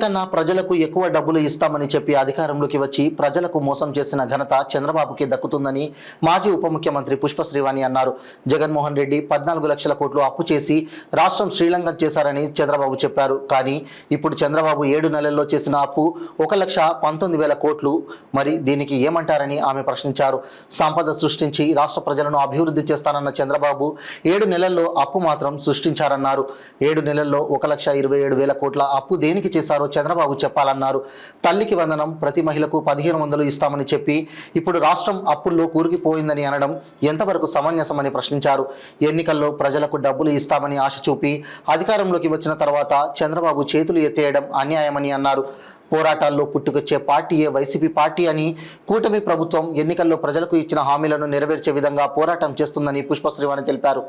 అందరికన్నా ప్రజలకు ఎక్కువ డబ్బులు ఇస్తామని చెప్పి అధికారంలోకి వచ్చి ప్రజలకు మోసం చేసిన ఘనత చంద్రబాబుకి దక్కుతుందని మాజీ ఉప ముఖ్యమంత్రి పుష్ప శ్రీవాణి అన్నారు. జగన్మోహన్ రెడ్డి 14 లక్షల కోట్లు అప్పు చేసి రాష్ట్రం శ్రీలంకన్ చేశారని చంద్రబాబు చెప్పారు. కానీ ఇప్పుడు చంద్రబాబు 7 నెలల్లో చేసిన అప్పు 1,19,000 కోట్లు. మరి దీనికి ఏమంటారని ఆమె ప్రశ్నించారు. సంపద సృష్టించి రాష్ట్ర ప్రజలను అభివృద్ధి చేస్తానన్న చంద్రబాబు 7 నెలల్లో అప్పు మాత్రం సృష్టించారన్నారు. 7 నెలల్లో 1,27,000 కోట్ల అప్పు దేనికి చేశారో చంద్రబాబు చెప్పాలన్నారు. తల్లికి వందనం, ప్రతి మహిళకు 1,500 ఇస్తామని చెప్పి ఇప్పుడు రాష్ట్రం అప్పుల్లో కూరుకుపోయిందని అనడం ఎంతవరకు సమంజసమని ప్రశ్నించారు. ఎన్నికల్లో ప్రజలకు డబ్బులు ఇస్తామని ఆశ చూపి అధికారంలోకి వచ్చిన తర్వాత చంద్రబాబు చేతులు ఎత్తేయడం అన్యాయమని అన్నారు. పోరాటాల్లో పుట్టుకొచ్చే పార్టీయే వైసీపీ పార్టీ అని, కూటమి ప్రభుత్వం ఎన్నికల్లో ప్రజలకు ఇచ్చిన హామీలను నెరవేర్చే విధంగా పోరాటం చేస్తుందని పుష్ప శ్రీవాణి తెలిపారు.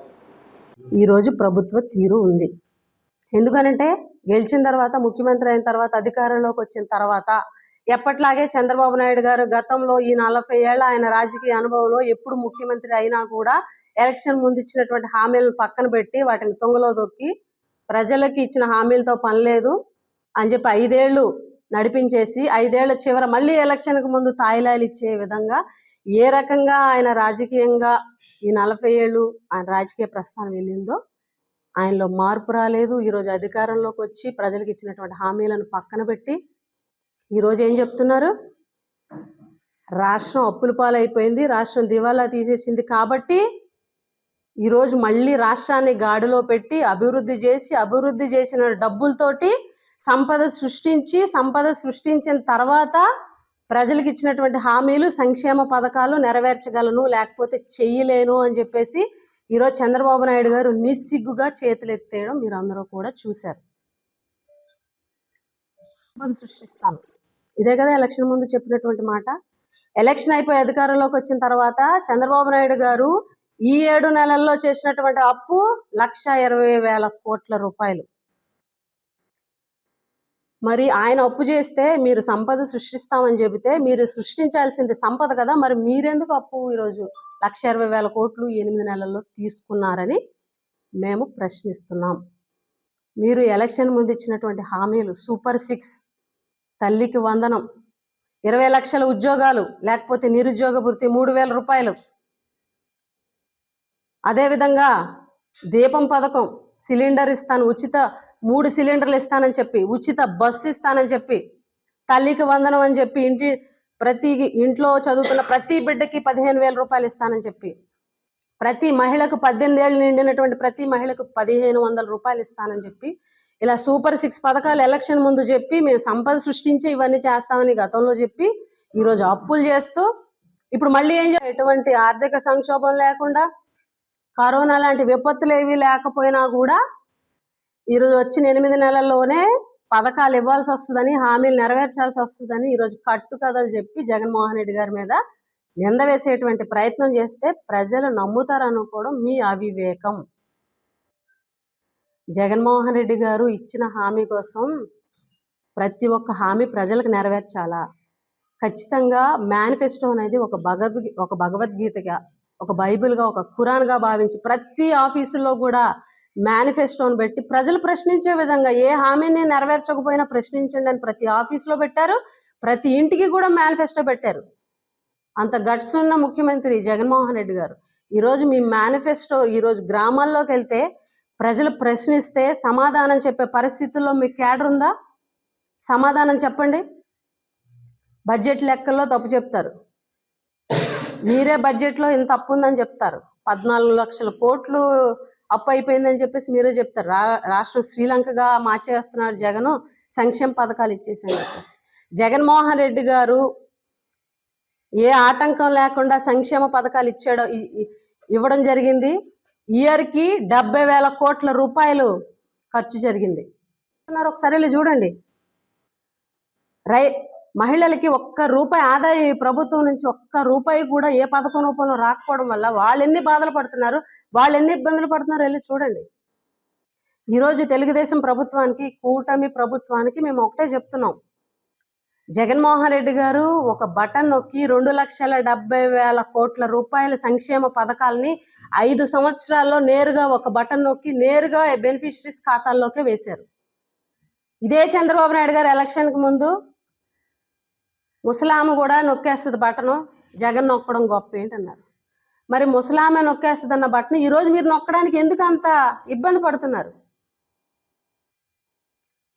ఈరోజు ప్రభుత్వ తీరు ఉంది. ఎందుకనంటే గెలిచిన తర్వాత, ముఖ్యమంత్రి అయిన తర్వాత, అధికారంలోకి వచ్చిన తర్వాత ఎప్పట్లాగే చంద్రబాబు నాయుడు గారు గతంలో ఈ 40 ఏళ్ల ఆయన రాజకీయ అనుభవంలో ఎప్పుడు ముఖ్యమంత్రి అయినా కూడా ఎలక్షన్ ముందు ఇచ్చినటువంటి హామీలను పక్కన పెట్టి వాటిని తుంగలో దొక్కి ప్రజలకి ఇచ్చిన హామీలతో పని లేదు అని చెప్పి 5 ఏళ్ళు నడిపించేసి 5 ఏళ్ల చివర మళ్ళీ ఎలక్షన్కి ముందు తాయిలాలు ఇచ్చే విధంగా ఏ రకంగా ఆయన రాజకీయంగా ఈ 40 ఏళ్ళు ఆయన రాజకీయ ప్రస్థానం వెళ్ళిందో ఆయనలో మార్పు రాలేదు. ఈరోజు అధికారంలోకి వచ్చి ప్రజలకు ఇచ్చినటువంటి హామీలను పక్కన పెట్టి ఈరోజు ఏం చెప్తున్నారు? రాష్ట్రం అప్పుల పాలైపోయింది, రాష్ట్రం దివాలా తీసేసింది కాబట్టి ఈరోజు మళ్ళీ రాష్ట్రాన్ని గాడిలో పెట్టి అభివృద్ధి చేసిన డబ్బులతోటి సంపద సృష్టించిన తర్వాత ప్రజలకు ఇచ్చినటువంటి హామీలు, సంక్షేమ పథకాలు నెరవేర్చగలను, లేకపోతే చెయ్యలేను అని చెప్పేసి ఈరోజు చంద్రబాబు నాయుడు గారు నిస్సిగ్గుగా చేతులు ఎత్తేయడం మీరు అందరూ కూడా చూశారు. సృష్టిస్తాను, ఇదే కదా ఎలక్షన్ ముందు చెప్పినటువంటి మాట. ఎలక్షన్ అయిపోయి అధికారంలోకి వచ్చిన తర్వాత చంద్రబాబు నాయుడు గారు ఈ 7 నెలల్లో చేసినటువంటి అప్పు 1,20,000 కోట్ల రూపాయలు. మరి ఆయన అప్పు చేస్తే మీరు సంపద సృష్టిస్తామని చెబితే మీరు సృష్టించాల్సింది సంపద కదా, మరి మీరెందుకు అప్పు ఈరోజు 1,20,000 కోట్లు 8 నెలల్లో తీసుకున్నారని మేము ప్రశ్నిస్తున్నాం. మీరు ఎలక్షన్ ముందు ఇచ్చినటువంటి హామీలు సూపర్ 6, తల్లికి వందనం, 20 లక్షల ఉద్యోగాలు, లేకపోతే నిరుద్యోగ భృతి 3,000 రూపాయలు, అదేవిధంగా దీపం పథకం, సిలిండర్ ఇస్తాను, ఉచిత 3 సిలిండర్లు ఇస్తానని చెప్పి, ఉచిత బస్సు ఇస్తానని చెప్పి, తల్లికి వందనం అని చెప్పి ప్రతి ఇంట్లో చదువుతున్న ప్రతి బిడ్డకి 15,000 రూపాయలు ఇస్తానని చెప్పి, ప్రతి మహిళకు 18 ఏళ్ళు నిండినటువంటి ప్రతి మహిళకు 1,500 రూపాయలు ఇస్తానని చెప్పి, ఇలా సూపర్ 6 పథకాలు ఎలక్షన్ ముందు చెప్పి మేము సంపద సృష్టించి ఇవన్నీ చేస్తామని గతంలో చెప్పి ఈరోజు అప్పులు చేస్తూ ఇప్పుడు మళ్ళీ ఎటువంటి ఆర్థిక సంక్షోభం లేకుండా, కరోనా లాంటి విపత్తులు ఏవి లేకపోయినా కూడా ఈరోజు వచ్చిన 8 నెలల్లోనే పథకాలు ఇవ్వాల్సి వస్తుందని, హామీలు నెరవేర్చాల్సి వస్తుందని ఈరోజు కట్టుకథలు చెప్పి జగన్మోహన్ రెడ్డి గారి మీద నింద వేసేటువంటి ప్రయత్నం చేస్తే ప్రజలు నమ్ముతారనుకోవడం మీ అవివేకం. జగన్మోహన్ రెడ్డి గారు ఇచ్చిన హామీ కోసం ప్రతి ఒక్క హామీ ప్రజలకు నెరవేర్చాలా? ఖచ్చితంగా మేనిఫెస్టో అనేది ఒక భగవద్గీతగా, ఒక బైబిల్గా, ఒక ఖురాన్గా భావించి ప్రతి ఆఫీసుల్లో కూడా మేనిఫెస్టోని పెట్టి ప్రజలు ప్రశ్నించే విధంగా ఏ హామీని నెరవేర్చకపోయినా ప్రశ్నించండి అని ప్రతి ఆఫీస్లో పెట్టారు. ప్రతి ఇంటికి కూడా మేనిఫెస్టో పెట్టారు. అంత గట్స్ ఉన్న ముఖ్యమంత్రి జగన్మోహన్ రెడ్డి గారు ఈరోజు మీ మేనిఫెస్టో ఈరోజు గ్రామాల్లోకి వెళ్తే ప్రజలు ప్రశ్నిస్తే సమాధానం చెప్పే పరిస్థితుల్లో మీకు క్యాడర్ ఉందా? సమాధానం చెప్పండి. బడ్జెట్ లెక్కల్లో తప్పు చెప్తారు, మీరే బడ్జెట్లో ఇంత తప్పు ఉందని చెప్తారు. 14 లక్షల కోట్లు అప్పు అయిపోయిందని చెప్పేసి మీరే చెప్తారు. రాష్ట్రం శ్రీలంకగా మార్చేస్తున్నారు జగను, సంక్షేమ పథకాలు ఇచ్చేసని చెప్పేసి. జగన్మోహన్ రెడ్డి గారు ఏ ఆటంకం లేకుండా సంక్షేమ పథకాలు ఇవ్వడం జరిగింది. ఇయర్కి 70,000 కోట్ల రూపాయలు ఖర్చు జరిగింది. ఒకసారి చూడండి. మహిళలకి ₹1 ఆదాయం ఈ ప్రభుత్వం నుంచి ₹1 కూడా ఏ పథకం రూపంలో రాకపోవడం వల్ల వాళ్ళు ఎన్ని బాధలు పడుతున్నారు, వాళ్ళు ఎన్ని ఇబ్బందులు పడుతున్నారు వెళ్ళి చూడండి. ఈరోజు తెలుగుదేశం ప్రభుత్వానికి, కూటమి ప్రభుత్వానికి మేము ఒకటే చెప్తున్నాం. జగన్మోహన్ రెడ్డి గారు ఒక బటన్ నొక్కి 2,70,000 కోట్ల రూపాయల సంక్షేమ పథకాలని 5 సంవత్సరాల్లో నేరుగా ఒక బటన్ నొక్కి నేరుగా బెనిఫిషరీస్ ఖాతాల్లోకే వేశారు. ఇదే చంద్రబాబు నాయుడు గారు ఎలక్షన్కి ముందు ముసలామె కూడా నొక్కేస్తుంది బటను, జగన్ నొక్కడం గొప్ప ఏంటన్నారు. మరి ముసలామె నొక్కేస్తుంది అన్న బటన్ ఈరోజు మీరు నొక్కడానికి ఎందుకు అంత ఇబ్బంది పడుతున్నారు?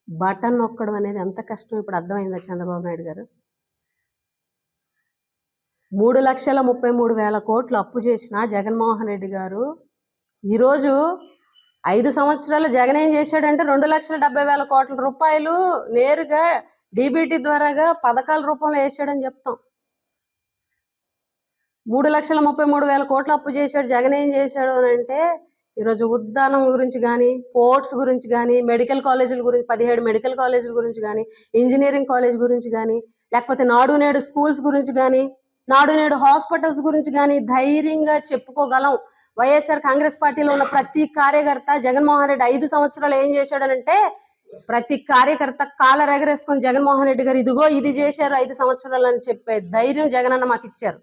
బటన్ నొక్కడం అనేది ఎంత కష్టం ఇప్పుడు అర్థమైందా చంద్రబాబు నాయుడు గారు? 3,33,000 కోట్లు అప్పు చేసిన జగన్మోహన్ రెడ్డి గారు ఈరోజు 5 సంవత్సరాలు జగన్ ఏం చేశాడంటే 2,70,000 కోట్ల రూపాయలు నేరుగా డీబీటీ ద్వారాగా పథకాల రూపంలో వేసాడని చెప్తాం. 3,33,000 కోట్లు అప్పు చేశాడు. జగన్ ఏం చేశాడు అని అంటే ఈరోజు ఉద్దానం గురించి కానీ, పోర్ట్స్ గురించి కానీ, మెడికల్ కాలేజీల గురించి 17 మెడికల్ కాలేజీల గురించి కానీ, ఇంజనీరింగ్ కాలేజ్ గురించి కానీ, లేకపోతే నాడు నేడు స్కూల్స్ గురించి కానీ, నాడు నేడు హాస్పిటల్స్ గురించి కానీ ధైర్యంగా చెప్పుకోగలం. వైఎస్ఆర్ కాంగ్రెస్ పార్టీలో ఉన్న ప్రతి కార్యకర్త జగన్మోహన్ రెడ్డి 5 సంవత్సరాలు ఏం చేశాడనంటే ప్రతి కార్యకర్త కాలర్ ఎగరేసుకొని జగన్మోహన్ రెడ్డి గారు ఇదిగో ఇది చేశారు 5 సంవత్సరాలు అని చెప్పే ధైర్యం జగనన్న మాకు ఇచ్చారు.